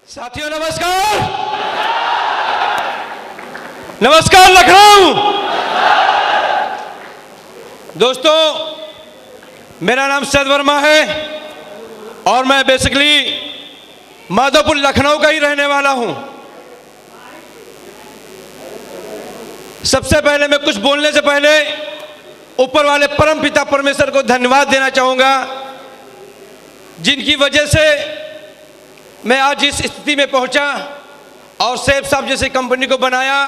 साथियों नमस्कार। नमस्कार लखनऊ। दोस्तों, मेरा नाम सैयद वर्मा है और मैं बेसिकली माधोपुर लखनऊ का ही रहने वाला हूं। सबसे पहले मैं कुछ बोलने से पहले ऊपर वाले परम पिता परमेश्वर को धन्यवाद देना चाहूंगा, जिनकी वजह से मैं आज इस स्थिति में पहुंचा और सेफ साहब जैसी कंपनी को बनाया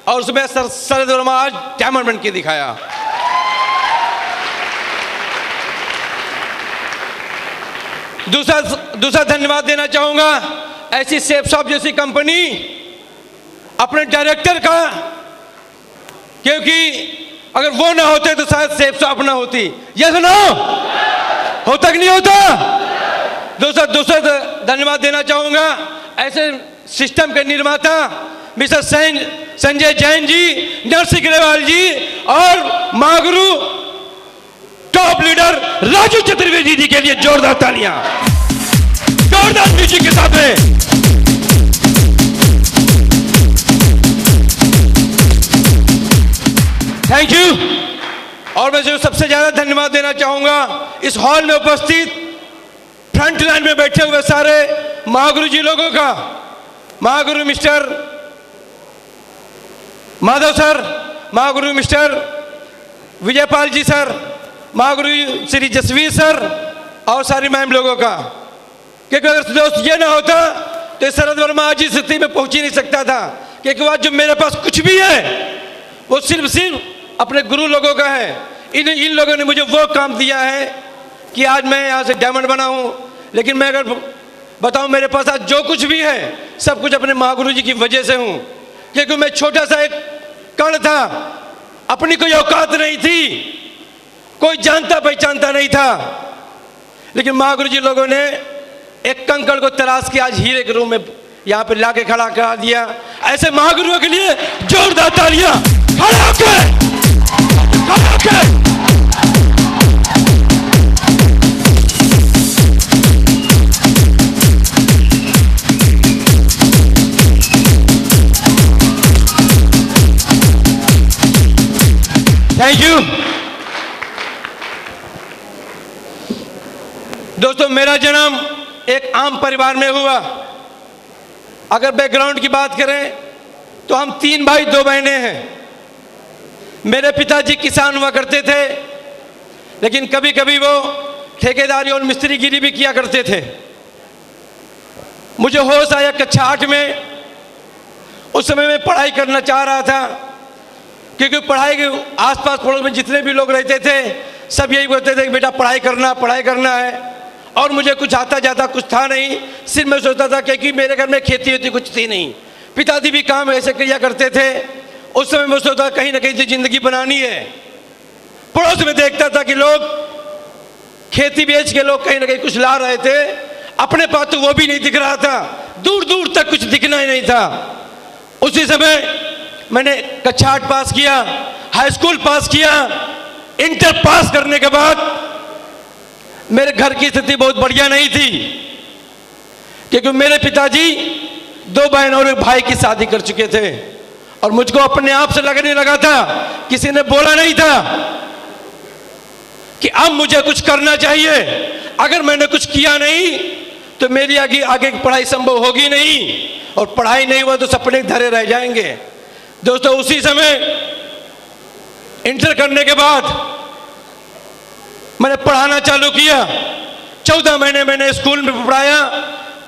और उसमें सैयद वर्मा आज डायमंड बन के दिखाया। दूसरा धन्यवाद देना चाहूंगा ऐसी सेफ साहब जैसी कंपनी अपने डायरेक्टर का, क्योंकि अगर वो ना होते तो शायद सेफ साहब ना होती। ये सुनो, होता कि नहीं होता। दूसरा धन्यवाद देना चाहूंगा ऐसे सिस्टम के निर्माता मिस्टर संजय जैन जी, नरसिंह ग्रेवाल जी और महागुरु टॉप लीडर राजू चतुर्वेदी जी के लिए जोरदार तालियां, जोरदार म्यूजिक के साथ में। Thank you. और मैं जो सबसे ज्यादा धन्यवाद देना चाहूंगा इस हॉल में उपस्थित फ्रंट लाइन में बैठे हुए सारे महागुरु जी लोगों का, Mahaguru mister Madhav sir, Mahaguru mister Vijaypal जी सर, महागुरु श्री जसवीर सर और सारी मैम लोगों का। क्योंकि अगर दोस्त ये ना होता तो सैयद वर्मा आज इस स्थिति में पहुंच ही नहीं सकता था। क्योंकि आज जो मेरे पास कुछ भी है वो सिर्फ अपने गुरु लोगों का है। इन लोगों ने मुझे वो काम दिया है कि आज मैं यहाँ से डायमंड बना हूँ। लेकिन मैं अगर बताऊँ, मेरे पास आज जो कुछ भी है सब कुछ अपने महागुरु जी की वजह से हूँ। क्योंकि मैं छोटा सा एक कण था, अपनी कोई औकात नहीं थी, कोई जानता पहचानता नहीं था। लेकिन महागुरु जी लोगों ने एक कंकड़ को तलाश के आज हीरे के रूप में यहाँ पे लाके खड़ा करा दिया। ऐसे महागुरुओं के लिए जोरदार तालियां। खड़े होके थैंक यू। दोस्तों, मेरा जन्म एक आम परिवार में हुआ। अगर बैकग्राउंड की बात करें तो हम 3 भाई 2 बहनें हैं। मेरे पिताजी किसान हुआ करते थे, लेकिन कभी कभी वो ठेकेदारी और मिस्त्रीगिरी भी किया करते थे। मुझे होश आया कक्षा 8 में। उस समय मैं पढ़ाई करना चाह रहा था, क्योंकि पढ़ाई के आसपास पड़ोस में जितने भी लोग रहते थे सब यही बोलते थे कि बेटा पढ़ाई करना है। और मुझे कुछ आता जाता कुछ था नहीं। सिर्फ मैं सोचता था क्योंकि मेरे घर में खेती होती कुछ थी नहीं, पिताजी भी काम ऐसे किया करते थे। उस समय मैं सोचता कहीं ना कहीं से जिंदगी बनानी है। पड़ोस में देखता था कि लोग खेती बेच के लोग कहीं ना कहीं कुछ ला रहे थे, अपने पास तो वो भी नहीं दिख रहा था, दूर दूर तक कुछ दिखना ही नहीं था। उसी समय मैंने कक्षा 8 पास किया, हाई स्कूल पास किया। इंटर पास करने के बाद मेरे घर की स्थिति बहुत बढ़िया नहीं थी, क्योंकि मेरे पिताजी 2 बहन और 1 भाई की शादी कर चुके थे। और मुझको अपने आप से लगने लगा था, किसी ने बोला नहीं था कि अब मुझे कुछ करना चाहिए। अगर मैंने कुछ किया नहीं तो मेरी आगे की पढ़ाई संभव होगी नहीं, और पढ़ाई नहीं हुआ तो सपने धरे रह जाएंगे। दोस्तों, उसी समय इंटर करने के बाद मैंने पढ़ाना चालू किया। 14 महीने मैंने स्कूल में पढ़ाया।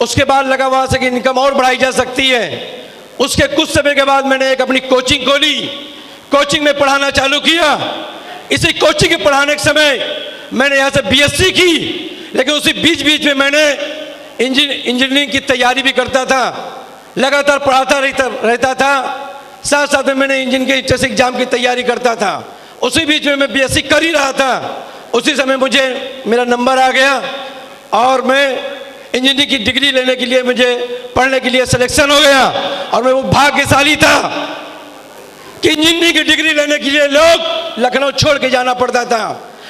उसके बाद लगा वहां से कि इनकम और बढ़ाई जा सकती है। उसके कुछ समय के बाद मैंने एक अपनी कोचिंग खोली, कोचिंग में पढ़ाना चालू किया। इसी कोचिंग के पढ़ाने के समय मैंने यहाँ से बीएससी की, लेकिन उसी बीच में मैंने इंजीनियरिंग की तैयारी भी करता था, लगातार पढ़ाता रहता था। साथ साथ में मैंने इंजीनियरिंग के एंट्रेंस एग्जाम की तैयारी करता था। उसी बीच में मैं बीएससी कर ही रहा था। उसी समय मुझे मेरा नंबर आ गया और मैं इंजीनियरिंग की डिग्री लेने के लिए मुझे पढ़ने के लिए सिलेक्शन हो गया। और मैं वो भाग्यशाली था कि इंजीनियरिंग की डिग्री लेने के लिए लोग लखनऊ छोड़ के जाना पड़ता था,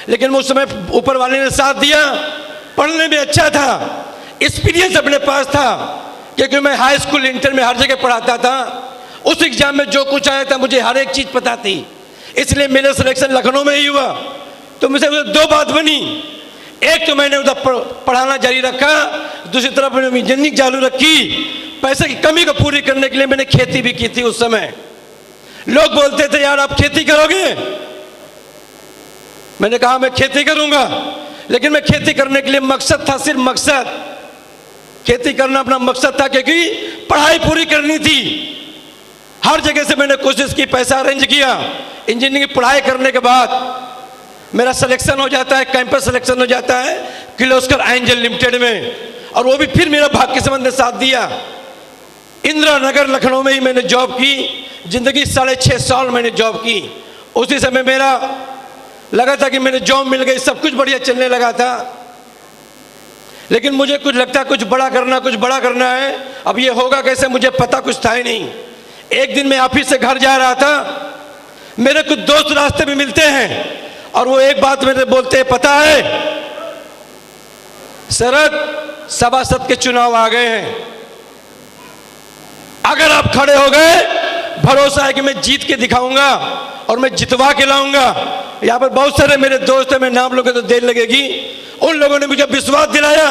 लेकिन उस समय ऊपर वाले ने साथ दिया। पढ़ने में अच्छा था, एक्सपीरियंस अपने पास था, क्योंकि मैं हाई स्कूल इंटर में हर जगह पढ़ाता था। उस एग्जाम में जो कुछ आया था मुझे हर एक चीज पता थी, इसलिए मेरा सिलेक्शन लखनऊ में ही हुआ। तो मुझे उधर दो बात बनी, एक तो मैंने उधर पढ़ाना जारी रखा, दूसरी तरफ मैंने इंजीनियरिंग चालू रखी। पैसे की कमी को पूरी करने के लिए मैंने खेती भी की थी। उस समय लोग बोलते थे यार आप खेती करोगे, मैंने कहा मैं खेती करूंगा, लेकिन मैं खेती करने के लिए मकसद था, सिर्फ मकसद खेती करना अपना मकसद था, क्योंकि पढ़ाई पूरी करनी थी। हर जगह से मैंने कोशिश की, पैसा अरेंज किया। इंजीनियरिंग की पढ़ाई करने के बाद मेरा सिलेक्शन हो जाता है, कैंपस सिलेक्शन हो जाता है किर्लोस्कर एंजल लिमिटेड में, और वो भी फिर मेरा भाग्य संबंध ने साथ दिया। इंदिरा नगर लखनऊ में ही मैंने जॉब की, जिंदगी 6.5 साल मैंने जॉब की। उसी समय मेरा लगा था कि मैंने जॉब मिल गई, सब कुछ बढ़िया चलने लगा था, लेकिन मुझे कुछ लगता कुछ बड़ा करना है। अब ये होगा कैसे मुझे पता कुछ था ही नहीं। एक दिन मैं ऑफिस से घर जा रहा था, मेरे कुछ दोस्त रास्ते में मिलते हैं और वो एक बात मेरे बोलते हैं, पता है शरद सभासद के चुनाव आ गए हैं, अगर आप खड़े हो गए भरोसा है कि मैं जीत के दिखाऊंगा और मैं जितवा के लाऊंगा। यहाँ पर बहुत सारे मेरे दोस्त हैं, मैं नाम लोगे तो देर लगेगी। उन लोगों ने मुझे विश्वास दिलाया,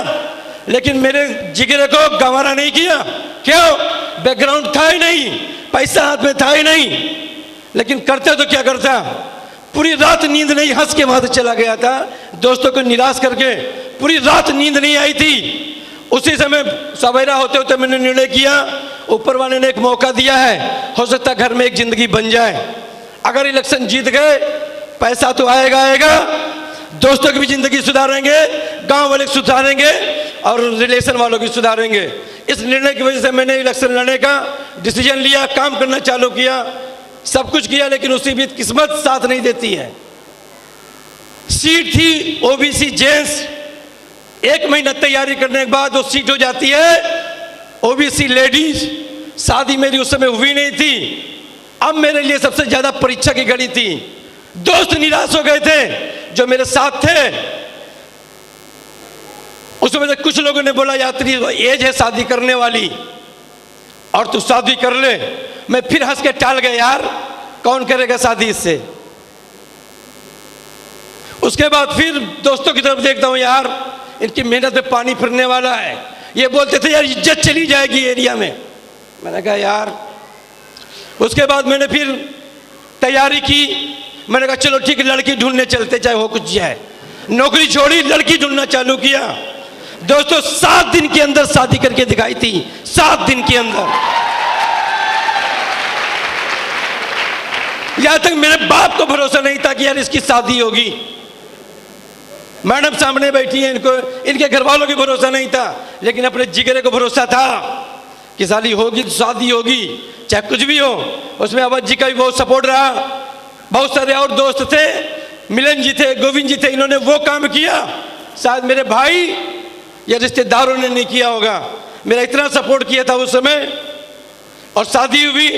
लेकिन मेरे जिगरे को गंवारा नहीं किया। क्यों? बैकग्राउंड था ही नहीं, पैसा हाथ में था ही नहीं, लेकिन करता तो क्या करता। पूरी रात नींद नहीं, हंस के वहां से चला गया था, दोस्तों को निराश करके पूरी रात नींद नहीं आई थी। उसी समय सवेरा होते होते मैंने निर्णय किया, ऊपर वाले ने एक मौका दिया है, हो सकता है घर में एक जिंदगी बन जाए। अगर इलेक्शन जीत गए पैसा तो आएगा, दोस्तों की भी जिंदगी सुधारेंगे, गांव वाले सुधारेंगे और रिलेशन वालों की सुधारेंगे। इस निर्णय की वजह से मैंने इलेक्शन लड़ने का डिसीजन लिया, काम करना चालू किया, सब कुछ किया, लेकिन उसी बीच किस्मत साथ नहीं देती है। सीट थी ओबीसी जेंट्स, 1 महीना तैयारी करने के बाद वो सीट हो जाती है ओबीसी लेडीज। शादी मेरी उस समय हुई नहीं थी। अब मेरे लिए सबसे ज्यादा परीक्षा की घड़ी थी। दोस्त निराश हो गए थे जो मेरे साथ थे। उस समय से कुछ लोगों ने बोला यात्री एज है शादी करने वाली और तू शादी कर ले। मैं फिर हंस के टाल गया, यार कौन करेगा शादी इससे। उसके बाद फिर दोस्तों की तरफ देखता हूं, यार इनकी मेहनत में पानी फिरने वाला है। ये बोलते थे यार इज्जत चली जाएगी एरिया में। मैंने कहा यार। उसके बाद मैंने फिर तैयारी की। मैंने कहा चलो ठीक है, लड़की ढूंढने चलते, चाहे हो कुछ जाए। नौकरी छोड़ी, लड़की ढूंढना चालू किया। दोस्तों 7 दिन के अंदर शादी करके दिखाई थी, 7 दिन के अंदर। यहां तक मेरे बाप को भरोसा नहीं था कि यार इसकी शादी होगी। मैडम सामने बैठी है, इनके घर वालों को भरोसा नहीं था, लेकिन अपने जिगरे को भरोसा था कि शादी होगी तो शादी होगी, चाहे कुछ भी हो। उसमें अवध जी का भी बहुत सपोर्ट रहा। बहुत सारे और दोस्त थे, मिलन जी थे, गोविंद जी थे, इन्होंने वो काम किया शायद मेरे भाई या रिश्तेदारों ने नहीं किया होगा। मेरा इतना सपोर्ट किया था उस समय। और शादी हुई,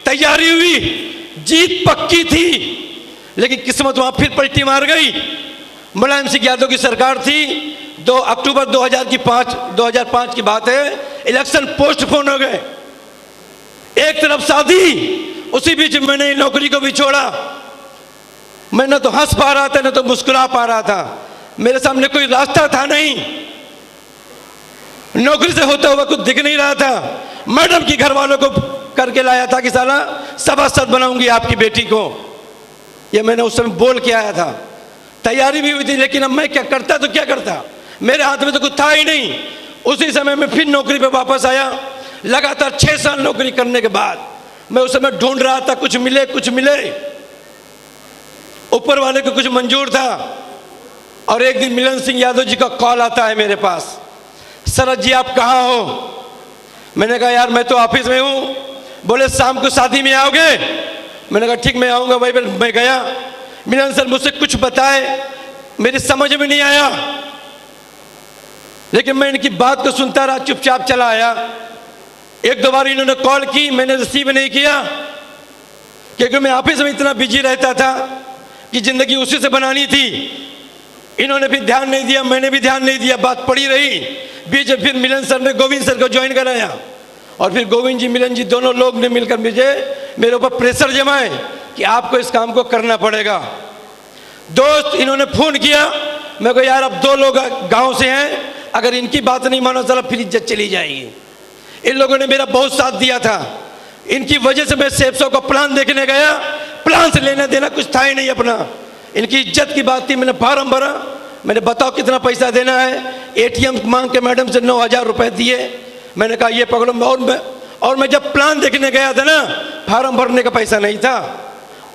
तैयारी हुई, जीत पक्की थी, लेकिन किस्मत वहां फिर पलटी मार गई। मुलायम सिंह यादव की सरकार थी। 2 अक्टूबर 2005 की बात है, इलेक्शन पोस्टपोन हो गए। एक तरफ शादी, उसी बीच मैंने नौकरी को भी छोड़ा। मैं न तो हंस पा रहा था न तो मुस्कुरा पा रहा था। मेरे सामने कोई रास्ता था नहीं, नौकरी से होता हुआ कुछ दिख नहीं रहा था। मैडम की घर वालों को करके लाया था कि साला सभासद बनाऊंगी आपकी बेटी को, ये मैंने उस समय बोल के आया था। तैयारी भी हुई थी, लेकिन अब मैं क्या करता तो क्या करता, मेरे हाथ में तो कुछ था ही नहीं। उसी समय मैं फिर नौकरी पे वापस आया। लगातार 6 साल नौकरी करने के बाद मैं उस समय ढूंढ रहा था, कुछ मिले। ऊपर वाले को कुछ मंजूर था। और एक दिन मिलन सिंह यादव जी का कॉल आता है मेरे पास, शरद जी आप कहाँ हो। मैंने कहा यार मैं तो ऑफिस में हूँ। बोले शाम को शादी में आओगे। मैंने कहा ठीक मैं आऊँगा। भाई मैं गया, मिलन सर मुझसे कुछ बताए, मेरी समझ में नहीं आया, लेकिन मैं इनकी बात को सुनता रहा, चुपचाप चला आया। 1-2 बार इन्होंने कॉल की, मैंने रिसीव नहीं किया, क्योंकि मैं ऑफिस में इतना बिजी रहता था कि जिंदगी उसी से बनानी थी। इन्होंने भी ध्यान नहीं दिया, मैंने भी ध्यान नहीं दिया, बात पड़ी रही। बीच में फिर मिलन सर ने गोविंद सर को ज्वाइन कराया। और फिर गोविंद जी, मिलन जी, दोनों लोग ने मिलकर मेरे ऊपर प्रेशर जमाए कि आपको इस काम को करना पड़ेगा। दोस्त इन्होंने फोन किया, मैं को यार अब 2 लोग गांव से हैं, अगर इनकी बात नहीं मानो चला फिर इज्जत चली जाएगी। इन लोगों ने मेरा बहुत साथ दिया था, इनकी वजह से मैं सेफ शॉप का प्लान देखने गया, प्लान से लेना देना कुछ था ही नहीं अपना। इनकी इज्जत की बात थी, मैंने फार्म भरा, मैंने बताओ कितना पैसा देना है, एटीएम मांग के मैडम से 9,000 रुपए दिए। मैंने कहा ये पकड़ो, और मैं जब प्लान देखने गया था ना, फार्म भरने का पैसा नहीं था।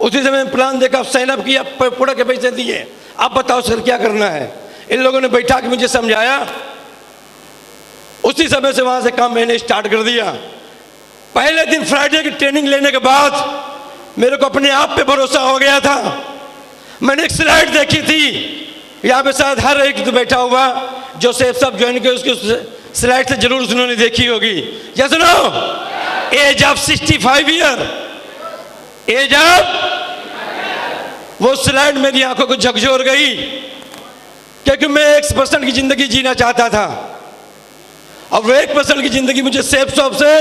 उसी समय प्लान देखा, साइन अप किया, पूरा के पैसे दिए। अब बताओ सर क्या करना है। इन लोगों ने बैठा के मुझे समझाया, उसी समय से वहां से काम मैंने स्टार्ट कर दिया। पहले दिन फ्राइडे की ट्रेनिंग लेने के बाद मेरे को अपने आप पे भरोसा हो गया था। मैंने एक स्लाइड देखी थी, यहाँ पे शायद हर एक तो बैठा हुआ जो सेफ साहब ज्वाइन किया उसकी स्लाइड से जरूर उन्होंने देखी होगी। या सुनो, age of 65 year, age of, वो स्लाइड मेरी आंखों को झकझोर गई, क्योंकि मैं 1% की जिंदगी जीना चाहता था और वो 1% की जिंदगी मुझे सेफ शॉप से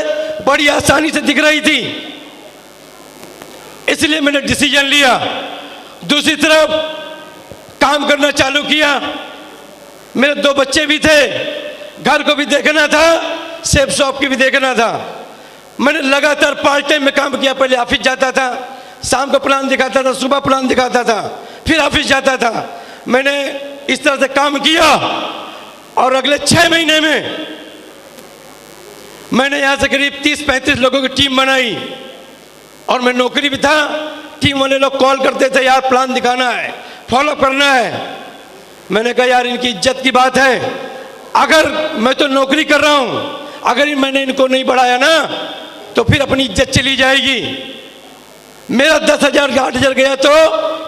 बड़ी आसानी से दिख रही थी। इसलिए मैंने डिसीजन लिया। दूसरी तरफ काम करना चालू किया, मेरे 2 बच्चे भी थे, घर को भी देखना था, सेफ शॉप की भी देखना था। मैंने लगातार पार्ट टाइम में काम किया। पहले ऑफिस जाता था, शाम को प्लान दिखाता था, सुबह प्लान दिखाता था, फिर ऑफिस जाता था। मैंने इस तरह से काम किया और अगले 6 महीने में मैंने यहां से करीब 30-35 लोगों की टीम बनाई और मैं नौकरी भी था। टीम वाले लोग कॉल करते थे, यार प्लान दिखाना है, फॉलो करना है। मैंने कहा यार इनकी इज्जत की बात है, अगर मैं तो नौकरी कर रहा हूं, अगर मैंने इनको नहीं बढ़ाया ना तो फिर अपनी इज्जत चली जाएगी। मेरा 10,000 का 8,000 गया तो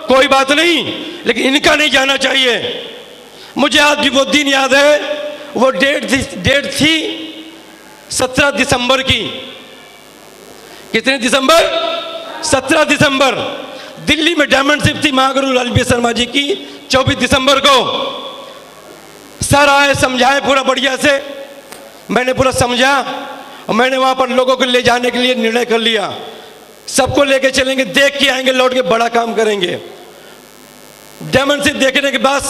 कोई बात नहीं, लेकिन इनका नहीं जाना चाहिए। मुझे आज भी वो दिन याद है, वो डेट थी 17 दिसंबर की। कितने दिसंबर? 17 दिसंबर। दिल्ली में डायमंड शिप थी महागुरु लालबी शर्मा जी की 24 दिसंबर को। सर आए, समझाए पूरा बढ़िया से, मैंने पूरा समझा और मैंने वहां पर लोगों को ले जाने के लिए निर्णय कर लिया। सबको लेके चलेंगे, देख के आएंगे, लौट के बड़ा काम करेंगे। डायमंड शिप देखने के बाद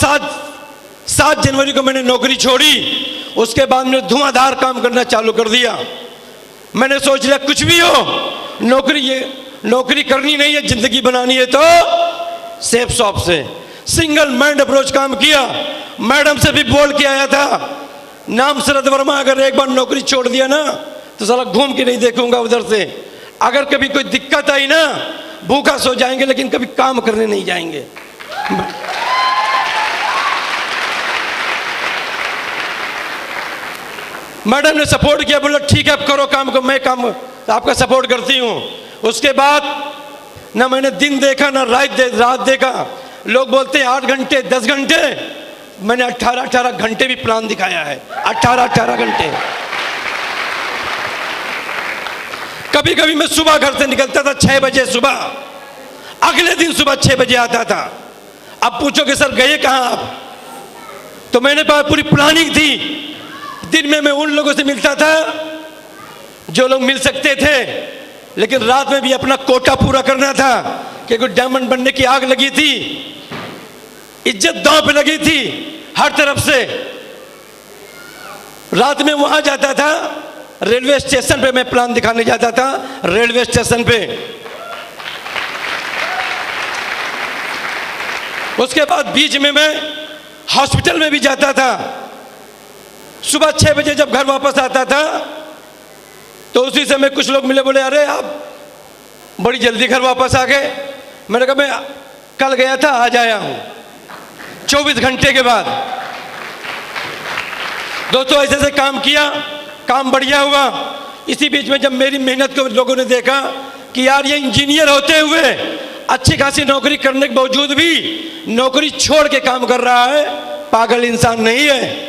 7 जनवरी को मैंने नौकरी छोड़ी। उसके बाद मैंने धुआंधार काम करना चालू कर दिया। मैंने सोच लिया कुछ भी हो, नौकरी करनी नहीं है, जिंदगी बनानी है तो सेफ शॉप से सिंगल माइंड अप्रोच काम किया। मैडम से भी बोल के आया था, नाम शरद वर्मा, अगर एक बार नौकरी छोड़ दिया ना तो साला घूम के नहीं देखूंगा उधर से। अगर कभी कोई दिक्कत आई ना, भूखा सो जाएंगे लेकिन कभी काम करने नहीं जाएंगे। मैडम ने सपोर्ट किया, बोला ठीक है आप करो काम को, मैं काम आपका सपोर्ट करती हूँ। उसके बाद ना मैंने दिन देखा ना रात देखा। लोग बोलते हैं 8 घंटे 10 घंटे, मैंने 18 घंटे भी प्लान दिखाया है। 18 घंटे। कभी कभी मैं सुबह घर से निकलता था 6 बजे सुबह, अगले दिन सुबह 6 बजे आता था। अब पूछोगे सर गए कहाँ आप, तो मैंने पूरी प्लानिंग थी। दिन में मैं उन लोगों से मिलता था जो लोग मिल सकते थे, लेकिन रात में भी अपना कोटा पूरा करना था, क्योंकि डायमंड बनने की आग लगी थी, इज्जत दांव पे लगी थी हर तरफ से। रात में वहां जाता था, रेलवे स्टेशन पे मैं प्लान दिखाने जाता था, रेलवे स्टेशन पे। उसके बाद बीच में मैं हॉस्पिटल में भी जाता था। सुबह 6 बजे जब घर वापस आता था तो उसी समय कुछ लोग मिले, बोले अरे आप बड़ी जल्दी घर वापस आ गए। मैंने कहा मैं कल गया था, आज आया हूं 24 घंटे के बाद। दोस्तों ऐसे से काम किया, काम बढ़िया हुआ। इसी बीच में जब मेरी मेहनत को लोगों ने देखा कि यार ये इंजीनियर होते हुए अच्छी खासी नौकरी करने के बावजूद भी नौकरी छोड़ के काम कर रहा है, पागल इंसान नहीं है।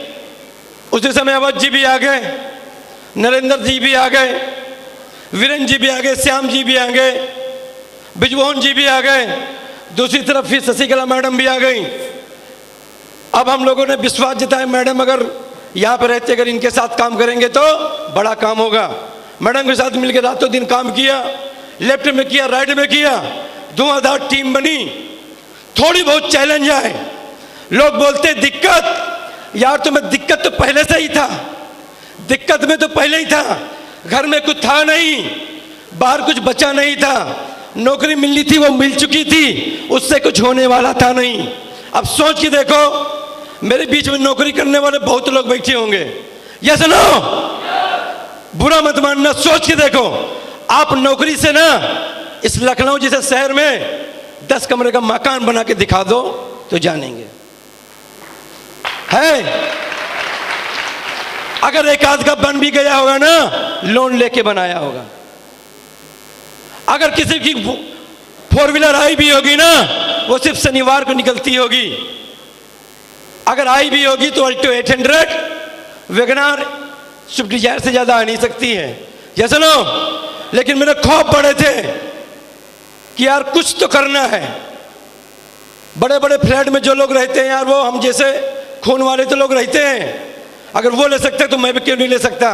उसी समय अवध जी भी आ गए, नरेंद्र जी भी आ गए, वीरेंद्र जी भी आ गए, श्याम जी भी आ गए, बिजमोहन जी भी आ गए। दूसरी तरफ फिर शशिकला मैडम भी आ गई। अब हम लोगों ने विश्वास जताया, मैडम अगर यहाँ पर रहते, अगर इनके साथ काम करेंगे तो बड़ा काम होगा। मैडम के साथ मिलकर रातों दिन काम किया, लेफ्ट में किया, राइट में किया, धुआंधार टीम बनी। थोड़ी बहुत चैलेंज आए, लोग बोलते दिक्कत, यार तुम्हें दिक्कत तो पहले से ही था, दिक्कत में तो पहले ही था। घर में कुछ था नहीं, बाहर कुछ बचा नहीं था, नौकरी मिलनी थी वो मिल चुकी थी, उससे कुछ होने वाला था नहीं। अब सोच के देखो, मेरे बीच में नौकरी करने वाले बहुत लोग बैठे होंगे, यस नो? बुरा मत मानना, सोच के देखो। आप नौकरी से ना इस लखनऊ जैसे शहर में 10 कमरे का मकान बना के दिखा दो तो जानेंगे है। अगर एक आध का बन भी गया होगा ना, लोन लेके बनाया होगा। अगर किसी की 4 व्हीलर आई भी होगी ना, वो सिर्फ शनिवार को निकलती होगी। अगर आई भी होगी तो अल्टो 800, वैगनार, स्विफ्ट डिजायर से ज्यादा आ नहीं सकती है, जैसे नो। लेकिन मेरे खौफ बड़े थे कि यार कुछ तो करना है। बड़े बड़े फ्लैट में जो लोग रहते हैं यार, वो हम जैसे खून वाले तो लोग रहते हैं, अगर वो ले सकते तो मैं भी क्यों नहीं ले सकता?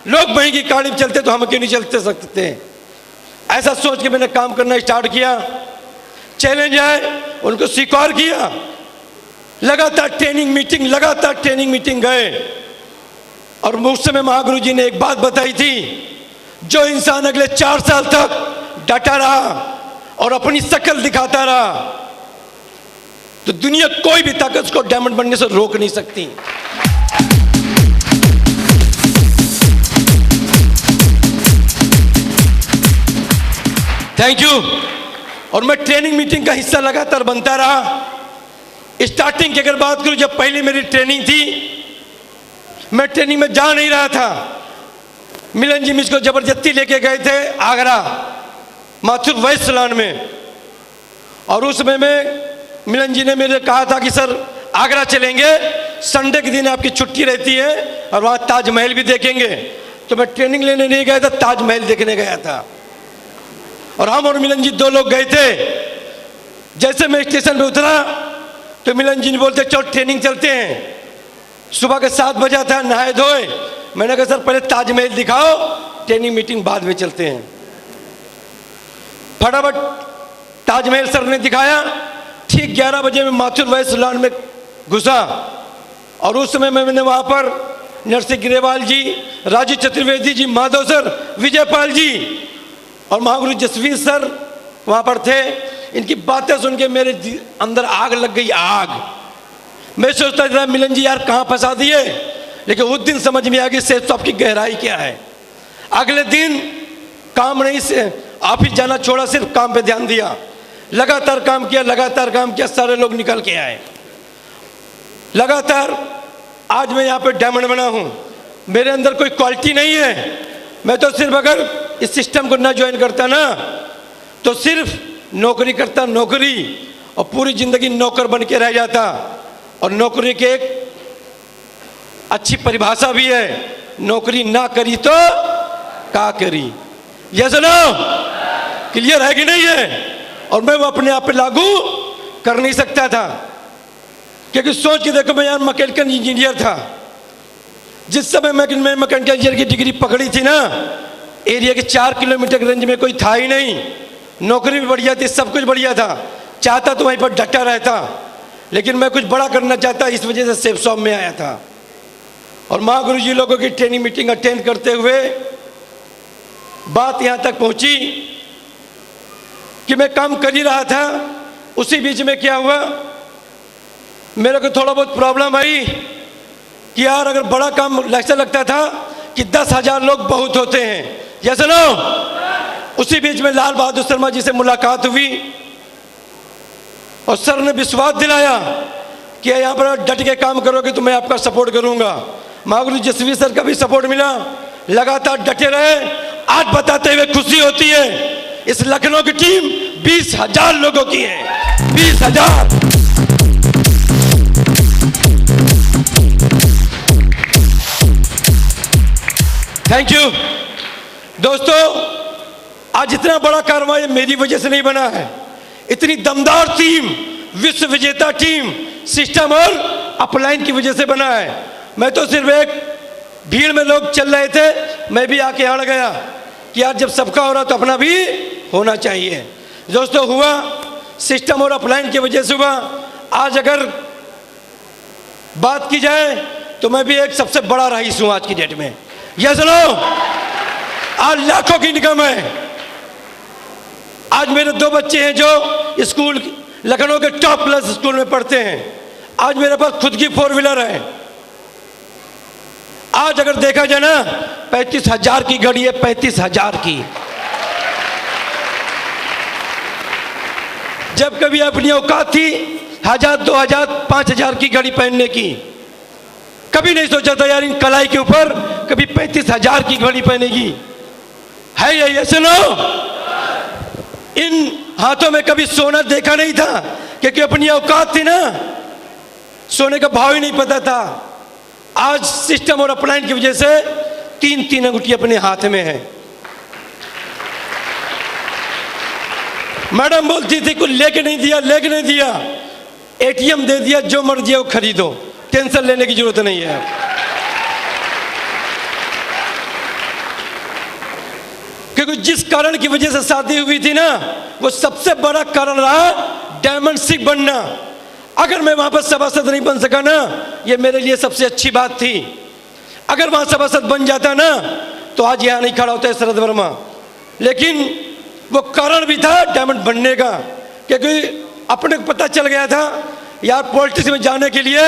लोग महंगी गाड़ी में चलते तो हम क्यों नहीं चलते सकते? ऐसा सोच के मैंने काम करना स्टार्ट किया। चैलेंज आए, उनको स्वीकार किया। लगातार ट्रेनिंग मीटिंग गए। और उस समय महागुरु जी ने एक बात बताई थी, जो इंसान अगले 4 साल तक डटा रहा और अपनी शक्ल दिखाता रहा, तो दुनिया कोई भी ताकत उसको डायमंड बनने से रोक नहीं सकती। Thank you. और मैं ट्रेनिंग मीटिंग का हिस्सा लगातार बनता रहा। स्टार्टिंग की अगर बात करूं, जब पहले मेरी ट्रेनिंग थी, मैं ट्रेनिंग में जा नहीं रहा था। मिलन जी मुझको जबरदस्ती लेके गए थे आगरा, माथुर वैश्य सैलून में। और उस समय में मिलन जी ने मेरे कहा था कि सर आगरा चलेंगे, संडे के दिन आपकी छुट्टी रहती है और वहाँ ताजमहल भी देखेंगे। तो मैं ट्रेनिंग लेने नहीं गया था, ताजमहल देखने गया था। और हम और मिलन जी 2 लोग गए थे। जैसे मैं स्टेशन पे उतरा तो मिलन जी ने बोलते चलो ट्रेनिंग चलते हैं। सुबह के 7 बजा था, नहाए धोए। मैंने कहा सर पहले ताजमहल दिखाओ, ट्रेनिंग मीटिंग बाद में चलते हैं। फटाफट ताजमहल सर ने दिखाया। ठीक 11 बजे में माथुर वैश्य सैलून में घुसा। और उस समय मैंने वहाँ पर नरसिंह ग्रेवाल जी, राजू चतुर्वेदी जी, माधव सर, विजयपाल जी और महागुरु जसवीर सर वहाँ पर थे। इनकी बातें सुन के मेरे अंदर आग लग गई, आग। मैं सोचता था मिलन जी यार कहाँ फंसा दिए, लेकिन उस दिन समझ में आ गई सेठ साहब की गहराई क्या है। अगले दिन काम नहीं से ऑफिस जाना छोड़ा, सिर्फ काम पे ध्यान दिया। लगातार काम किया, सारे लोग निकल के आए लगातार। आज मैं यहाँ पे डायमंड बना हूँ। मेरे अंदर कोई क्वालिटी नहीं है। मैं तो सिर्फ अगर इस सिस्टम को ना ज्वाइन करता ना, तो सिर्फ नौकरी करता, नौकरी, और पूरी जिंदगी नौकर बन के रह जाता। और नौकरी के एक अच्छी परिभाषा भी है, नौकरी ना करी तो का करी। ये सुनो, क्लियर है कि नहीं है? और मैं वो अपने आप पे लागू कर नहीं सकता था, क्योंकि सोच के देखो मैं यार मैकेनिकल इंजीनियर था। जिस समय मैं मैकेनिकल इंजीनियर की डिग्री पकड़ी थी ना, एरिया के 4 किलोमीटर के रेंज में कोई था ही नहीं। नौकरी भी बढ़िया थी, सब कुछ बढ़िया था। चाहता तो वहीं पर डटा रहता, लेकिन मैं कुछ बड़ा करना चाहता, इस वजह से सेफ शॉप में आया था। और महागुरु जी लोगों की ट्रेनिंग मीटिंग अटेंड करते हुए बात यहाँ तक पहुँची कि मैं काम कर ही रहा था। उसी बीच में क्या हुआ, मेरे को थोड़ा बहुत प्रॉब्लम आई कि यार अगर बड़ा काम ऐसा लगता था कि 10,000 लोग बहुत होते हैं, ये सुनो। उसी बीच में लाल बहादुर शर्मा जी से मुलाकात हुई और सर ने विश्वास दिलाया कि यहाँ पर डट के काम करोगे तो मैं आपका सपोर्ट करूंगा। महागुरु जसवीर सर का भी सपोर्ट मिला, लगातार डटे रहे। आज बताते हुए खुशी होती है, इस लखनऊ की टीम 20,000 लोगों की है, 20,000। थैंक यू दोस्तों। आज इतना बड़ा कार्रवाई मेरी वजह से नहीं बना है। इतनी दमदार टीम, विश्व विजेता टीम, सिस्टम और अपलाइन की वजह से बना है। मैं तो सिर्फ एक भीड़ में लोग चल रहे थे, मैं भी आके अड़ गया कि यार जब सबका हो रहा तो अपना भी होना चाहिए। दोस्तों हुआ सिस्टम और अपलाइन की वजह से हुआ। आज अगर बात की जाए तो मैं भी एक सबसे बड़ा रईस हूं आज की डेट में। यह सुनो, आज लाखों की इनकम है। आज मेरे 2 बच्चे हैं जो स्कूल लखनऊ के टॉप क्लास स्कूल में पढ़ते हैं। आज मेरे पास खुद की 4 व्हीलर है। आज अगर देखा जाए ना 35,000 की गाड़ी है, 35,000 की। जब कभी अपनी औकात थी 1,000, 2,000, 5,000 की घड़ी पहनने की, कभी नहीं सोचा था यार इन कलाई के ऊपर कभी 35,000 की घड़ी पहनेगी। है ये सुनो, इन हाथों में कभी सोना देखा नहीं था क्योंकि अपनी औकात थी ना, सोने का भाव ही नहीं पता था। आज सिस्टम और अपलाइन की वजह से 3 अंगूठी अपने हाथ में है। मैडम बोलती थी कुछ लेके नहीं दिया, एटीएम दे दिया, जो मर्जी है वो खरीदो, टेंशन लेने की जरूरत नहीं है। क्योंकि जिस कारण की वजह से शादी हुई थी ना, वो सबसे बड़ा कारण रहा डायमंड सिख बनना। अगर मैं वहां पर सभासद नहीं बन सका ना, ये मेरे लिए सबसे अच्छी बात थी। अगर वहां सभासद बन जाता ना तो आज यहां नहीं खड़ा होता है शरद वर्मा। लेकिन वो कारण भी था डायमंड बनने का, क्योंकि अपने को पता चल गया था यार पॉलिटिक्स में जाने के लिए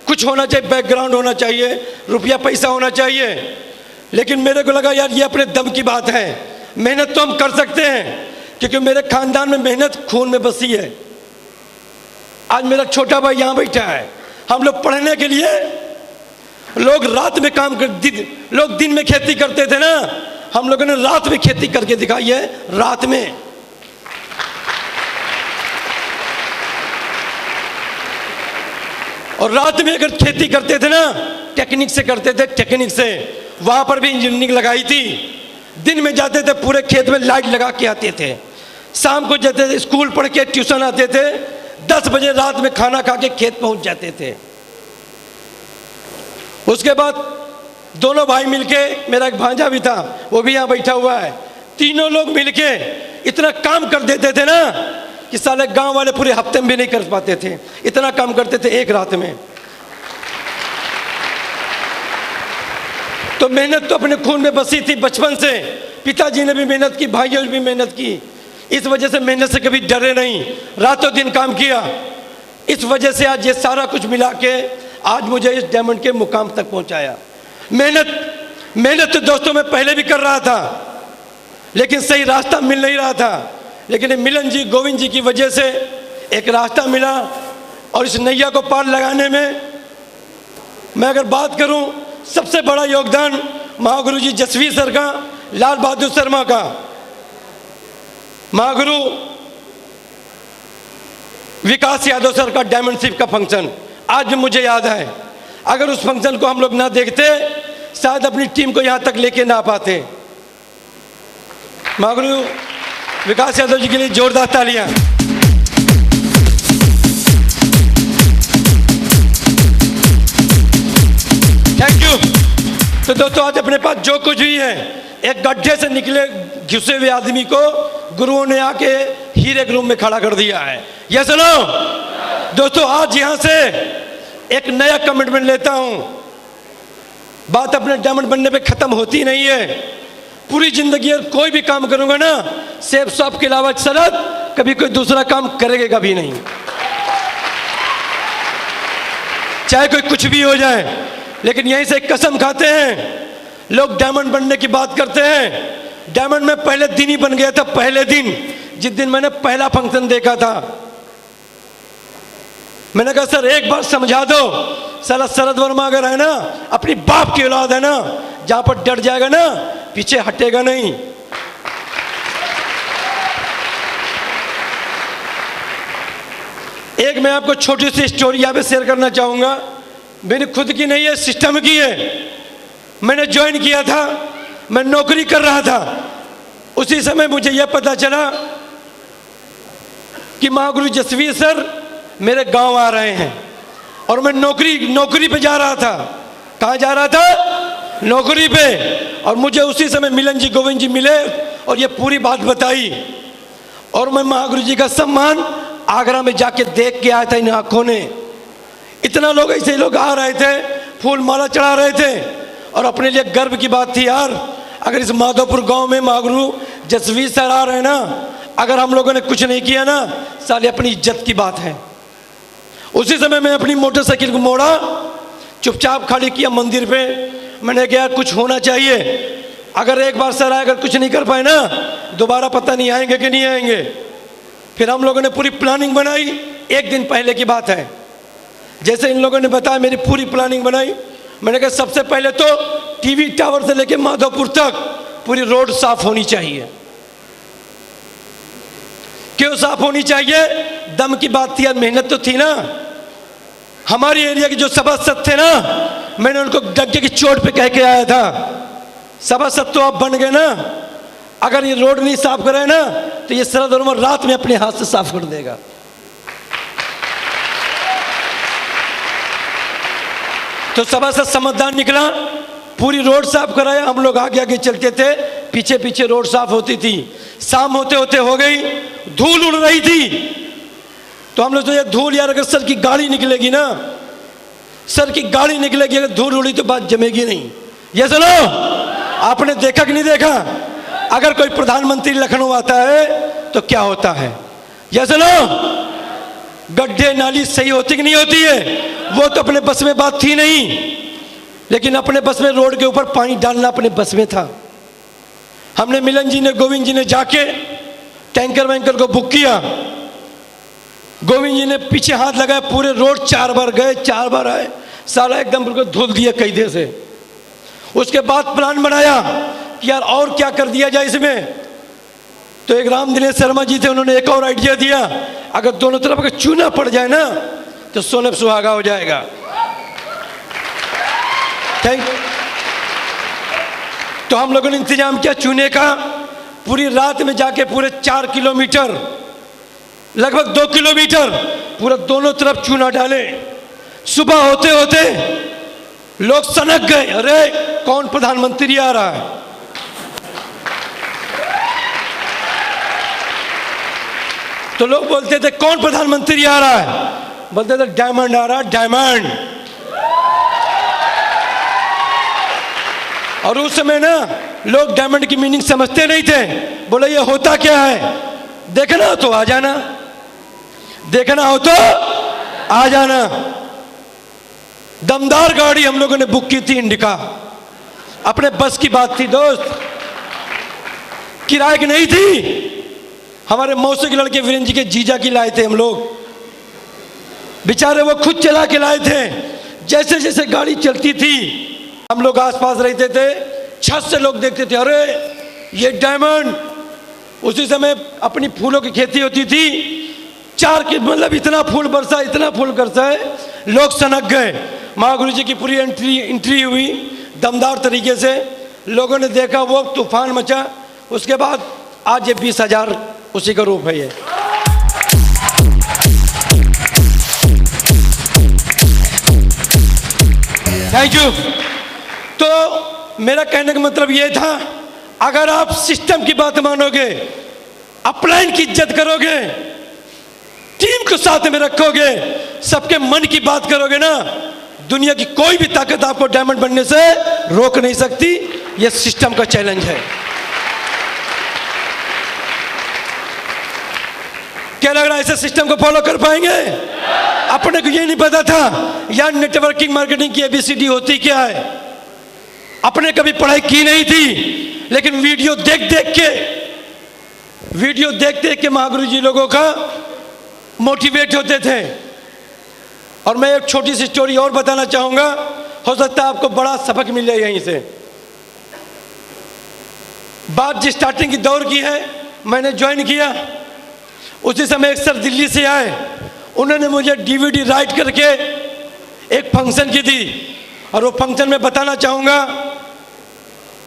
कुछ होना चाहिए, बैकग्राउंड होना चाहिए, रुपया पैसा होना चाहिए। लेकिन मेरे को लगा यार ये अपने दम की बात है, मेहनत तो हम कर सकते हैं क्योंकि मेरे खानदान में मेहनत खून में बसी है। आज मेरा छोटा भाई यहाँ बैठा है। हम लोग पढ़ने के लिए लोग रात में काम कर, लोग दिन में खेती करते थे ना, हम लोगों ने रात में खेती करके दिखाई है। रात में और रात में अगर खेती करते थे ना, टेक्निक से करते थे, टेक्निक से। वहां पर भी इंजीनियरिंग लगाई थी। दिन में जाते थे, पूरे खेत में लाइट लगा के आते थे। शाम को जाते थे, स्कूल पढ़ के ट्यूशन आते थे, 10 बजे रात में खाना खा के खेत पहुंच जाते थे। उसके बाद दोनों भाई मिलके, मेरा एक भांजा भी था वो भी यहाँ बैठा हुआ है, तीनों लोग मिलके इतना काम कर देते थे ना कि साले गांव वाले पूरे हफ्ते में भी नहीं कर पाते थे। इतना काम करते थे एक रात में। तो मेहनत तो अपने खून में बसी थी बचपन से। पिताजी ने भी मेहनत की, भाइयों ने भी मेहनत की। इस वजह से मेहनत से कभी डरे नहीं, रातों दिन काम किया। इस वजह से आज ये सारा कुछ मिला के आज मुझे इस डायमंड के मुकाम तक पहुंचाया। मेहनत तो दोस्तों मैं पहले भी कर रहा था, लेकिन सही रास्ता मिल नहीं रहा था। लेकिन मिलन जी, गोविंद जी की वजह से एक रास्ता मिला और इस नैया को पार लगाने में मैं अगर बात करूं, सबसे बड़ा योगदान महागुरु जी जसवीर सर का, लाल बहादुर शर्मा का। महागुरु विकास यादव सर का डायमंड शिप का फंक्शन आज भी मुझे याद है। अगर उस फंक्शन को हम लोग ना देखते, शायद अपनी टीम को यहां तक लेके ना पाते। महागुरु विकास यादव जी के लिए जोरदार तालियां। Thank you. तो दोस्तों आज अपने पास जो कुछ भी है, एक गड्ढे से निकले घुसे हुए आदमी को गुरुओं ने आके हीरे के रूम में खड़ा कर दिया है। ये सुनो दोस्तों, आज यहां से एक नया कमिटमेंट लेता हूं। बात अपने डायमंड बनने पे खत्म होती नहीं है। पूरी जिंदगी कोई भी काम करूंगा ना, सेब शॉप के अलावा शरद कभी कोई दूसरा काम करेगा कभी नहीं, चाहे कोई कुछ भी हो जाए। लेकिन यहीं से कसम खाते हैं। लोग डायमंड बनने की बात करते हैं। डायमंड में पहले दिन ही बन गया था। पहले दिन, जिस दिन मैंने पहला फंक्शन देखा था, मैंने कहा सर एक बार समझा दो। साला शरद वर्मा अगर है ना, अपनी बाप की औलाद है ना, जहां पर डर जाएगा ना पीछे हटेगा नहीं। एक मैं आपको छोटी सी स्टोरी यहां पे शेयर करना चाहूंगा। मेरी खुद की नहीं है, सिस्टम की है। मैंने ज्वाइन किया था, मैं नौकरी कर रहा था। उसी समय मुझे यह पता चला कि महागुरु जसवीर सर मेरे गांव आ रहे हैं और मैं नौकरी पे जा रहा था। कहां जा रहा था? नौकरी पे, और मुझे उसी समय मिलन जी गोविंद जी मिले और ये पूरी बात बताई, और मैं महागुरु जी का सम्मान आगरा में जाके देख के आया था इन आंखों ने। इतना लोग, ऐसे लोग आ रहे थे, फूल माला चढ़ा रहे थे, और अपने लिए गर्व की बात थी यार, अगर इस माधोपुर गांव में महागुरु जसवीर सर आ रहे हैं ना, अगर हम लोगों ने कुछ नहीं किया ना, साले अपनी इज्जत की बात है। उसी समय मैं अपनी मोटरसाइकिल को मोड़ा, चुपचाप खड़ी किया मंदिर पे। मैंने कहा कुछ होना चाहिए, अगर एक बार सर आए, अगर कुछ नहीं कर पाए ना, दोबारा पता नहीं आएंगे कि नहीं आएंगे। फिर हम लोगों ने पूरी प्लानिंग बनाई, एक दिन पहले की बात है। जैसे इन लोगों ने बताया, मेरी पूरी प्लानिंग बनाई। मैंने कहा सबसे पहले तो टीवी टावर से लेके माधोपुर तक पूरी रोड साफ होनी चाहिए। क्यों साफ होनी चाहिए? दम की बात थी यार, मेहनत तो थी ना। हमारी एरिया के जो सभासद थे ना, मैंने उनको डंके की चोट पे कह के आया था, सभासद तो आप बन गए ना, अगर ये रोड नहीं साफ कराए ना तो ये शरद वर्मा रात में अपने हाथ से साफ कर देगा। तो सभासद समझदार निकला, पूरी रोड साफ कराया। हम लोग आगे आगे चलते थे, पीछे पीछे रोड साफ होती थी। शाम होते होते हो गई, धूल उड़ रही थी। तो हम लोग सोचे धूल यार, अगर सर की गाड़ी निकलेगी ना, सर की गाड़ी निकलेगी, अगर धूल उड़ी तो बात जमेगी नहीं। ये सुनो, आपने देखा कि नहीं देखा, अगर कोई प्रधानमंत्री लखनऊ आता है तो क्या होता है? ये सुनो, गड्ढे नाली सही होती कि नहीं होती है? वो तो अपने बस में बात थी नहीं, लेकिन अपने बस में रोड के ऊपर पानी डालना अपने बस में था। हमने मिलन जी ने, गोविंद जी ने जाके टैंकर वैंकर को बुक किया। गोविंद जी ने पीछे हाथ लगाया, पूरे रोड 4 बार गए, 4 बार आए, साला एकदम बिल्कुल धुल दिया कैदे से। उसके बाद प्लान बनाया कि यार और क्या कर दिया जाए इसमें। तो एक राम दिनेश शर्मा जी थे, उन्होंने एक और आइडिया दिया, अगर दोनों तरफ अगर चूना पड़ जाए ना तो सोने पे सुहागा हो जाएगा। तो हम लोगों ने इंतजाम किया चूने का। पूरी रात में जाके पूरे 4 किलोमीटर, लगभग 2 किलोमीटर पूरा दोनों तरफ चूना डाले। सुबह होते होते लोग सनक गए, अरे कौन प्रधानमंत्री आ रहा है। तो लोग बोलते थे कौन प्रधानमंत्री आ रहा है? बोलते थे डायमंड आ रहा है, डायमंड। और उस समय ना लोग डायमंड की मीनिंग समझते नहीं थे। बोले ये होता क्या है? देखना हो तो आ जाना, देखना हो तो आ जाना। दमदार गाड़ी हम लोगों ने बुक की थी, इंडिका। अपने बस की बात थी दोस्त, किराए की नहीं थी। हमारे मौसी के लड़के वीरेंद्र जी के जीजा की लाए थे हम लोग, बेचारे वो खुद चला के लाए थे। जैसे जैसे गाड़ी चलती थी, हम लोग आसपास रहते थे, छत से लोग देखते थे, अरे ये डायमंड। उसी समय अपनी फूलों की खेती होती थी, 4 की मतलब इतना फूल बरसा, इतना फूल बरसा है, लोग सनक गए। महागुरु जी की पूरी एंट्री हुई दमदार तरीके से, लोगों ने देखा, वो तूफान मचा। उसके बाद आज ये 20,000 उसी का रूप है ये। Thank you. तो मेरा कहने का मतलब ये था, अगर आप सिस्टम की बात मानोगे, अपलाइन की इज्जत करोगे, टीम को साथ में रखोगे, सबके मन की बात करोगे ना, दुनिया की कोई भी ताकत आपको डायमंड बनने से रोक नहीं सकती। यह सिस्टम का चैलेंज है। क्या लग रहा है ऐसे सिस्टम को फॉलो कर पाएंगे? अपने को ये नहीं पता था यार नेटवर्किंग मार्केटिंग की ABCD होती क्या है। अपने कभी पढ़ाई की नहीं थी, लेकिन वीडियो देख देख के महागुरु जी लोगों का मोटिवेट होते थे। और मैं एक छोटी सी स्टोरी और बताना चाहूंगा, हो सकता है आपको बड़ा सबक मिल जाए यहीं से। बात जिस स्टार्टिंग की दौर की है, मैंने ज्वाइन किया, उसी समय एक सर दिल्ली से आए, उन्होंने मुझे DVD राइट करके एक फंक्शन की थी। और वो फंक्शन में बताना चाहूंगा,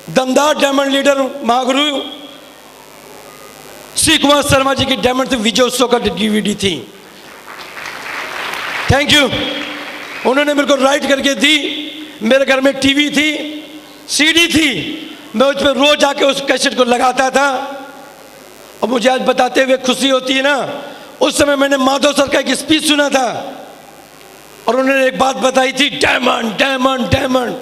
दमदार डायमंड लीडर महागुरु श्री कुमार शर्मा जी की डायमंड विजयोत्सव का DVD थी। Thank you. उन्होंने मेरे को राइट करके दी। मेरे घर में TV थी, सीडी थी, मैं उस पर रोज आके उस कैसेट को लगाता था। और मुझे आज बताते हुए खुशी होती है ना, उस समय मैंने माधव सर का एक स्पीच सुना था और उन्होंने एक बात बताई थी, डायमंड डायमंड डायमंड।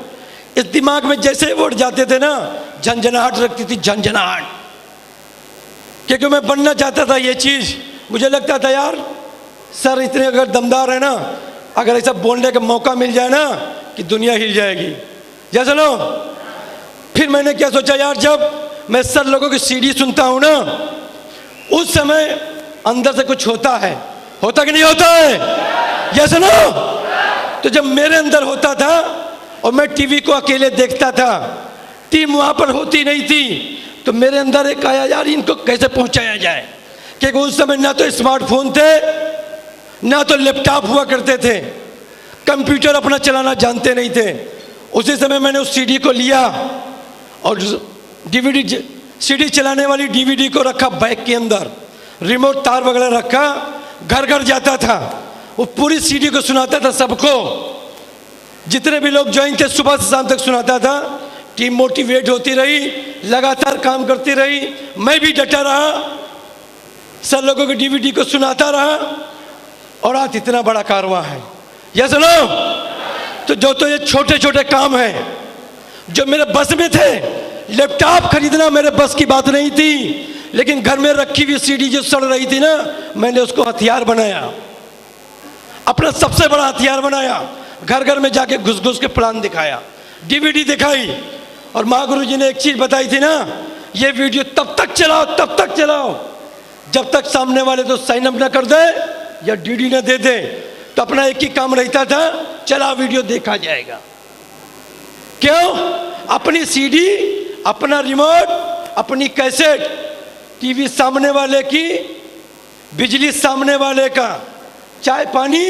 इस दिमाग में जैसे वोट जाते थे ना, झंझनाहट रखती थी, झंझनाहट, क्योंकि मैं बनना चाहता था ये चीज। मुझे लगता था यार सर इतने अगर दमदार है ना, अगर ऐसा बोलने का मौका मिल जाए ना कि दुनिया हिल जाएगी। जैसे लो, फिर मैंने क्या सोचा यार, जब मैं सर लोगों की सीडी सुनता हूं ना, उस समय अंदर से कुछ होता है, होता कि नहीं होता है? ये सुनो, तो जब मेरे अंदर होता था और मैं टीवी को अकेले देखता था, टीम वहां पर होती नहीं थी, तो मेरे अंदर एक आया यार इनको कैसे पहुंचाया जाए, क्योंकि उस समय ना तो स्मार्टफोन थे, ना तो लैपटॉप हुआ करते थे, कंप्यूटर अपना चलाना जानते नहीं थे। उसी समय मैंने उस सीडी को लिया और डीवीडी सीडी चलाने वाली डीवीडी को रखा बैग के अंदर, रिमोट तार वगैरह रखा, घर घर जाता था, वो पूरी सीडी को सुनाता था सबको, जितने भी लोग ज्वाइन थे सुबह से शाम तक सुनाता था। टीम मोटिवेट होती रही, लगातार काम करती रही, मैं भी डटा रहा, सब लोगों की डीवीडी को सुनाता रहा और आज इतना बड़ा कारवां है। ये सुनो, तो ये छोटे छोटे काम हैं जो मेरे बस में थे। लैपटॉप खरीदना मेरे बस की बात नहीं थी, लेकिन घर में रखी हुई सीडी जो सड़ रही थी ना, मैंने उसको हथियार बनाया, अपना सबसे बड़ा हथियार बनाया। घर घर में जाके घुस घुस के प्लान दिखाया, डीवीडी दिखाई, और महागुरु जी ने एक चीज बताई थी ना, ये वीडियो तब तक चलाओ जब तक सामने वाले तो साइन अप ना कर दे या डीडी ना दे दे। तो अपना एक ही काम रहता था, चला वीडियो देखा जाएगा। क्यों? अपनी सीडी, अपना रिमोट, अपनी कैसेट, टीवी सामने वाले की, बिजली सामने वाले का, चाय पानी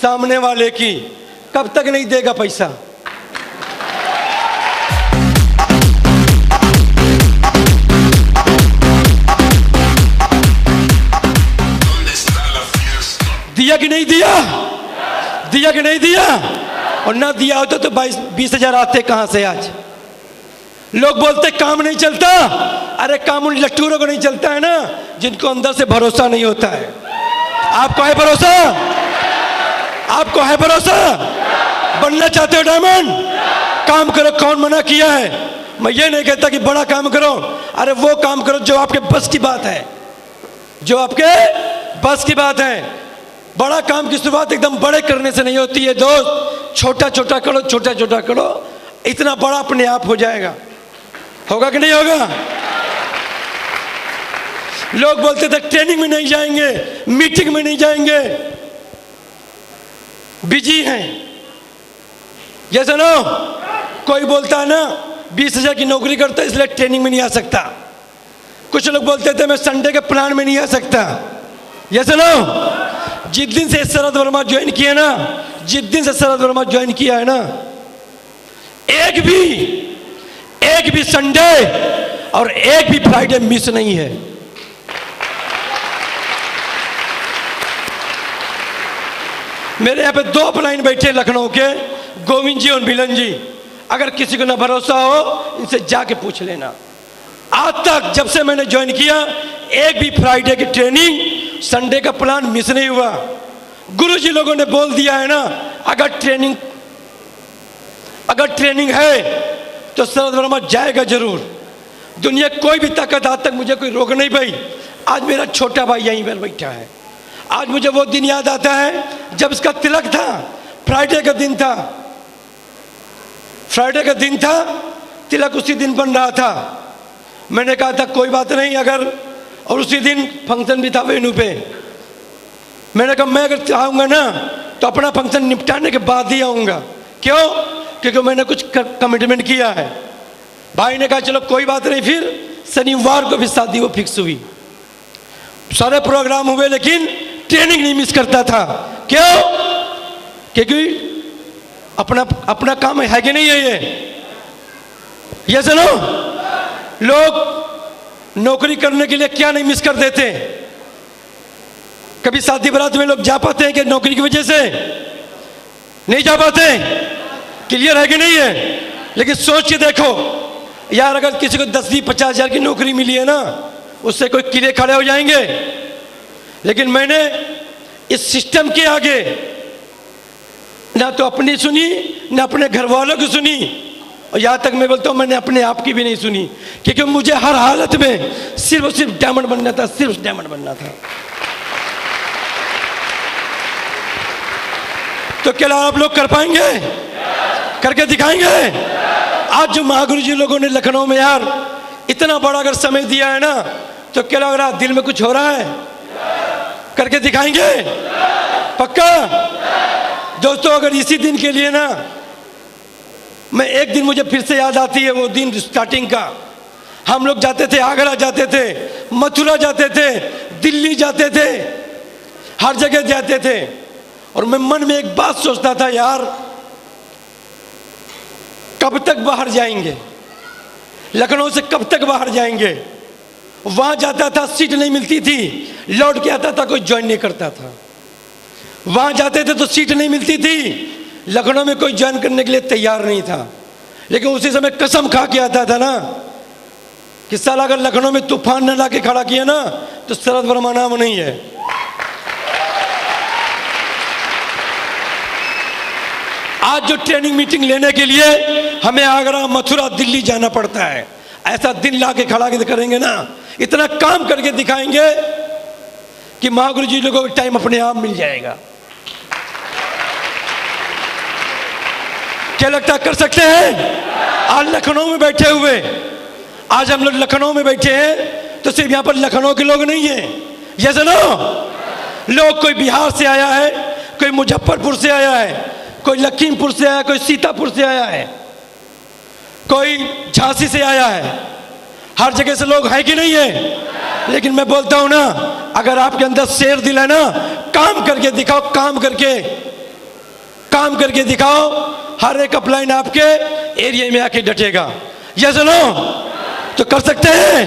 सामने वाले की। कब तक नहीं देगा पैसा? दिया कि नहीं दिया? दिया कि नहीं दिया? और ना दिया होता तो 20,000 आते कहां से आज? लोग बोलते काम नहीं चलता, अरे काम उन लट्टूरों को नहीं चलता है ना जिनको अंदर से भरोसा नहीं होता है। आपको है भरोसा? आपको है भरोसा? बनना चाहते हो डायमंड? काम करो, कौन मना किया है? मैं ये नहीं कहता कि बड़ा काम करो, अरे वो काम करो जो आपके बस की बात है, जो आपके बस की बात है। बड़ा काम की शुरुआत एकदम बड़े करने से नहीं होती है दोस्त, छोटा छोटा करो, छोटा छोटा करो, इतना बड़ा अपने आप हो जाएगा। होगा कि नहीं होगा? लोग बोलते थे ट्रेनिंग में नहीं जाएंगे, मीटिंग में नहीं जाएंगे, बिजी हैं। ये सुनो, कोई बोलता है ना 20,000 की नौकरी करता है इसलिए ट्रेनिंग में नहीं आ सकता। कुछ लोग बोलते थे मैं संडे के प्लान में नहीं आ सकता। ये सुनो, जिस दिन से शरद वर्मा ज्वाइन किया ना, जिस दिन से शरद वर्मा ज्वाइन किया है ना, एक भी संडे और एक भी फ्राइडे मिस नहीं है। मेरे यहाँ पे 2 अपलाइन बैठे लखनऊ के, गोविंद जी और मिलन जी। अगर किसी को ना भरोसा हो इनसे जाके पूछ लेना। आज तक जब से मैंने ज्वाइन किया एक भी फ्राइडे की ट्रेनिंग, संडे का प्लान मिस नहीं हुआ। गुरुजी लोगों ने बोल दिया है ना, अगर ट्रेनिंग है तो शरद वर्मा जाएगा जरूर। दुनिया कोई भी ताकत आज तक मुझे कोई रोक नहीं पाई। आज मेरा छोटा भाई यहीं पर बैठा है। आज मुझे वो दिन याद आता है जब इसका तिलक था, फ्राइडे का दिन था, फ्राइडे का दिन था, तिलक उसी दिन बन रहा था। मैंने कहा था कोई बात नहीं, अगर, और उसी दिन फंक्शन भी था वेन्यू पे। मैंने कहा मैं अगर आऊँगा ना तो अपना फंक्शन निपटाने के बाद ही आऊँगा। क्यों? क्योंकि मैंने कुछ कमिटमेंट किया है। भाई ने कहा चलो कोई बात नहीं। फिर शनिवार को भी शादी वो फिक्स हुई, सारे प्रोग्राम हुए, लेकिन ट्रेनिंग नहीं मिस करता था। क्यों? क्योंकि अपना काम है कि नहीं है ये सुनो, लोग नौकरी करने के लिए क्या नहीं मिस कर देते। कभी शादी बारात में लोग जा पाते हैं कि नौकरी की वजह से नहीं जा पाते? क्लियर है कि नहीं है? लेकिन सोच के देखो यार, अगर किसी को 10-50 हज़ार की नौकरी मिली है ना, उससे कोई किले खड़े हो जाएंगे। लेकिन मैंने इस सिस्टम के आगे ना तो अपनी सुनी, ना अपने घर वालों की सुनी, और यहाँ तक मैं बोलता हूँ मैंने अपने आप की भी नहीं सुनी, क्योंकि मुझे हर हालत में सिर्फ और सिर्फ डायमंड बनना था, सिर्फ डायमंड बनना था। तो क्या आप लोग कर पाएंगे? करके दिखाएंगे? आज जो महागुरु जी लोगों ने लखनऊ में यार इतना बड़ा अगर समय दिया है ना, तो क्या लग रहा दिल में कुछ हो रहा है? करके दिखाएंगे? पक्का? दोस्तों, अगर इसी दिन के लिए ना, मैं एक दिन मुझे फिर से याद आती है, वो दिन स्टार्टिंग का। हम लोग जाते थे, आगरा जाते थे, मथुरा जाते थे, दिल्ली जाते थे, हर जगह जाते थे, और मैं मन में एक बात सोचता था, यार कब तक बाहर जाएंगे, लखनऊ से कब तक बाहर जाएंगे। वहां जाता था, सीट नहीं मिलती थी, लौट के आता था, कोई ज्वाइन नहीं करता था। वहां जाते थे तो सीट नहीं मिलती थी, लखनऊ में कोई ज्वाइन करने के लिए तैयार नहीं था। लेकिन उसी समय कसम खा के आता था ना कि साला अगर लखनऊ में तूफान न लाके खड़ा किया ना, तो शरद वर्मा नाम नहीं है। आज जो ट्रेनिंग मीटिंग लेने के लिए हमें आगरा, मथुरा, दिल्ली जाना पड़ता है, ऐसा दिन ला के खड़ा करेंगे ना, इतना काम करके दिखाएंगे कि महागुरु जी लोगों को टाइम अपने आप मिल जाएगा। क्या लगता है कर सकते हैं? आज लखनऊ में बैठे हुए, आज हम लोग लखनऊ में बैठे हैं, तो सिर्फ यहाँ पर लखनऊ के लोग नहीं है, ये सुनो, लोग कोई बिहार से आया है, कोई मुजफ्फरपुर से आया है, कोई लखीमपुर से आया, कोई सीतापुर से आया है, कोई झांसी से आया है, हर जगह से लोग हैं कि नहीं है। लेकिन मैं बोलता हूं ना, अगर आपके अंदर शेर दिल है ना, काम करके दिखाओ, काम करके दिखाओ, हर एक अपलाइन आपके एरिया में आके डटेगा। ये सुनो, तो कर सकते हैं,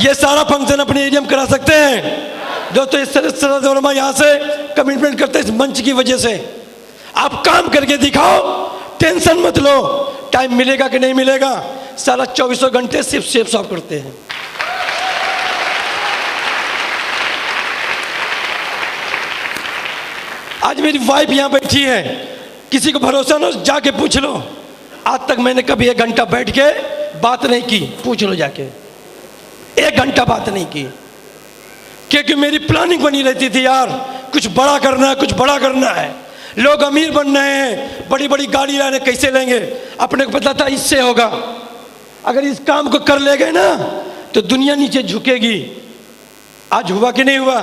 ये सारा फंक्शन अपने एरिया में करा सकते हैं। दोस्तों, इस शरद वर्मा यहाँ से कमिटमेंट करते हैं, इस मंच की वजह से। आप काम करके दिखाओ, टेंशन मत लो, टाइम मिलेगा कि नहीं मिलेगा, सारा 24 घंटे सिर्फ शेप सॉफ करते हैं। आज मेरी वाइफ यहां बैठी है, किसी को भरोसा ना, जाके पूछ लो, आज तक मैंने कभी 1 घंटा बैठ के बात नहीं की, पूछ लो जाके, 1 घंटा बात नहीं की, क्योंकि मेरी प्लानिंग बनी रहती थी, यार कुछ बड़ा करना है, कुछ बड़ा करना है, लोग अमीर बन रहे हैं, बड़ी बड़ी गाड़ी लाने, कैसे लेंगे, अपने को पता था इससे होगा, अगर इस काम को कर ले गए ना तो दुनिया नीचे झुकेगी। आज हुआ कि नहीं हुआ?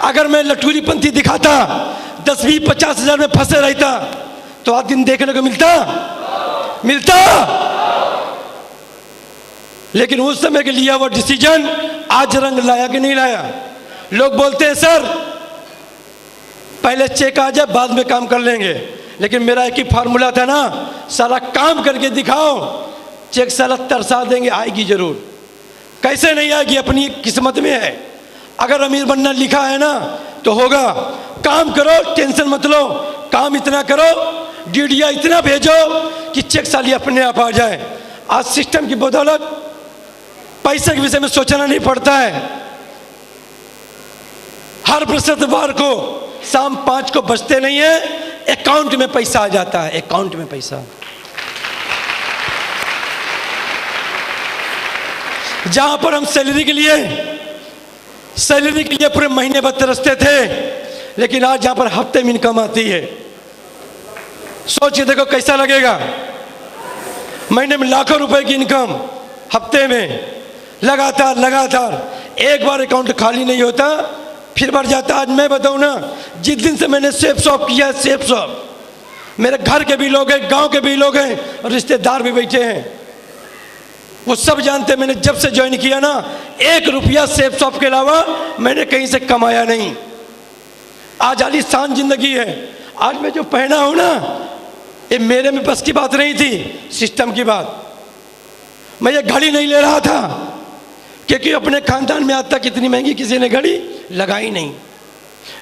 अगर मैं लटूरी पंथी दिखाता, 10-20-50 हज़ार में फंसे रहता, तो आज दिन देखने को मिलता। लेकिन उस समय के लिया वो डिसीजन आज रंग लाया कि नहीं लाया? लोग बोलते हैं सर पहले चेक आ जाए, बाद में काम कर लेंगे, लेकिन मेरा एक ही फार्मूला था ना, साला काम करके दिखाओ, चेक साला तरसा देंगे, आएगी जरूर। कैसे नहीं आएगी? अपनी किस्मत में है। अगर अमीर बनना लिखा है ना तो होगा। काम करो, टेंशन मत लो, काम इतना करो, डीडीआ इतना भेजो कि चेक साली अपने आप आ जाए। आज सिस्टम की बदौलत पैसे के विषय में सोचना नहीं पड़ता है। हर बृहस्पतिवार को शाम 5 को बचते नहीं है, अकाउंट में पैसा आ जाता है, अकाउंट में पैसा। जहां पर हम सैलरी के लिए पूरे महीने भर तरसते थे, लेकिन आज जहां पर हफ्ते में इनकम आती है, सोच के देखो कैसा लगेगा। महीने में लाखों रुपए की इनकम, हफ्ते में लगातार एक बार अकाउंट खाली नहीं होता, फिर बढ़ जाता। आज मैं बताऊं ना, जिस दिन से मैंने सेफ शॉप किया, सेफ शॉप, मेरे घर के भी लोग हैं, गांव के भी लोग हैं, और रिश्तेदार भी बैठे हैं, वो सब जानते हैं। मैंने जब से ज्वाइन किया ना, 1 रुपया सेफ शॉप के अलावा मैंने कहीं से कमाया नहीं। आज आलीशान जिंदगी है। आज मैं जो पहना हूं ना, ये मेरे में बस की बात नहीं थी, सिस्टम की बात। मैं ये घड़ी नहीं ले रहा था, क्योंकि अपने खानदान में आज तक इतनी महंगी किसी ने घड़ी लगाई नहीं।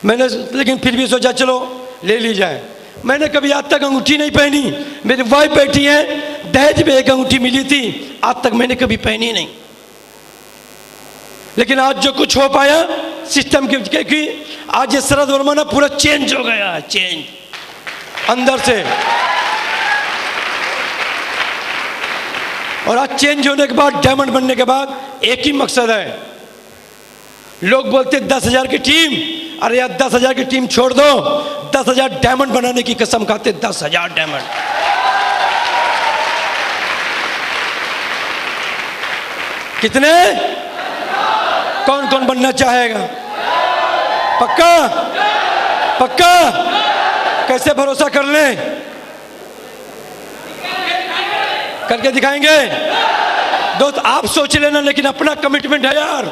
मैंने लेकिन फिर भी सोचा चलो ले ली जाए। मैंने कभी आज तक अंगूठी नहीं पहनी। मेरी वाइफ बैठी है, दहेज में एक अंगूठी मिली थी, आज तक मैंने कभी पहनी नहीं। लेकिन आज जो कुछ हो पाया सिस्टम की, आज ये शरद वर्मा ना पूरा चेंज हो गया है, चेंज अंदर से। और आज चेंज होने के बाद, डायमंड बनने के बाद एक ही मकसद है। लोग बोलते 10,000 की टीम, अरे यार 10,000 की टीम छोड़ दो, 10,000 डायमंड बनाने की कसम खाते, 10,000 डायमंड। कितने? कौन कौन बनना चाहेगा? पक्का? पक्का? कैसे भरोसा कर ले? करके दिखाएंगे। दोस्त आप सोच लेना, लेकिन अपना कमिटमेंट है यार,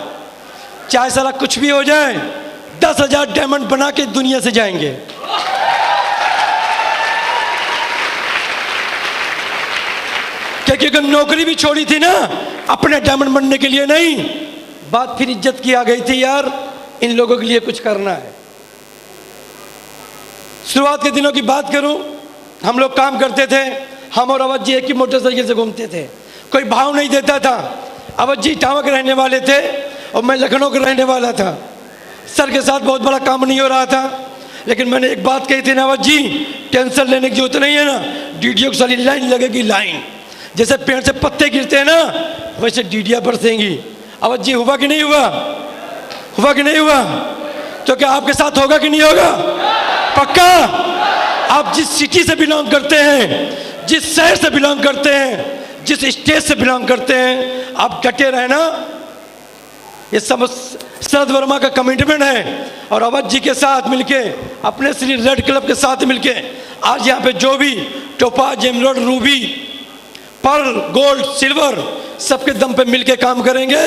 चाहे साला कुछ भी हो जाए, 10,000 डायमंड बना के दुनिया से जाएंगे। क्योंकि नौकरी भी छोड़ी थी ना अपने डायमंड बनने के लिए नहीं, बात फिर इज्जत की आ गई थी यार, इन लोगों के लिए कुछ करना है। शुरुआत के दिनों की बात करूं, हम लोग काम करते थे, हम और अवध जी एक ही मोटरसाइकिल से घूमते थे, कोई भाव नहीं देता था। अवध जी टावा के रहने वाले थे और मैं लखनऊ का रहने वाला था। सर के साथ बहुत बड़ा काम नहीं हो रहा था, लेकिन मैंने एक बात कही थी ना, अवध जी टेंशन लेने की जरूरत नहीं है ना, डीडीओ की सारी लाइन लगेगी, लाइन जैसे पेड़ से पत्ते गिरते हैं ना वैसे डीडिया बरसेंगी। अवध जी हुआ कि नहीं हुआ? हुआ कि नहीं हुआ? तो क्या आपके साथ होगा कि नहीं होगा? पक्का? आप जिस सिटी से बिलोंग करते हैं, जिस शहर से बिलोंग करते हैं, जिस स्टेट से बिलोंग करते हैं, आप डटे रहना। ये सब शरद वर्मा का कमिटमेंट है। और अवध जी के साथ मिलके, अपने श्री रेड क्लब के साथ मिलके, आज यहाँ पे जो भी topaz, emerald, ruby, pearl, gold, silver, सबके दम पे मिलके काम करेंगे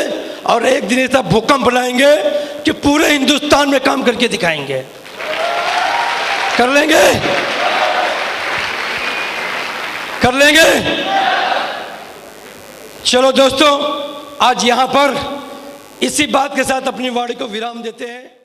और एक दिन ऐसा भूकंप लाएंगे कि पूरे हिंदुस्तान में काम करके दिखाएंगे। कर लेंगे? कर लेंगे? चलो दोस्तों, आज यहां पर इसी बात के साथ अपनी वाणी को विराम देते हैं।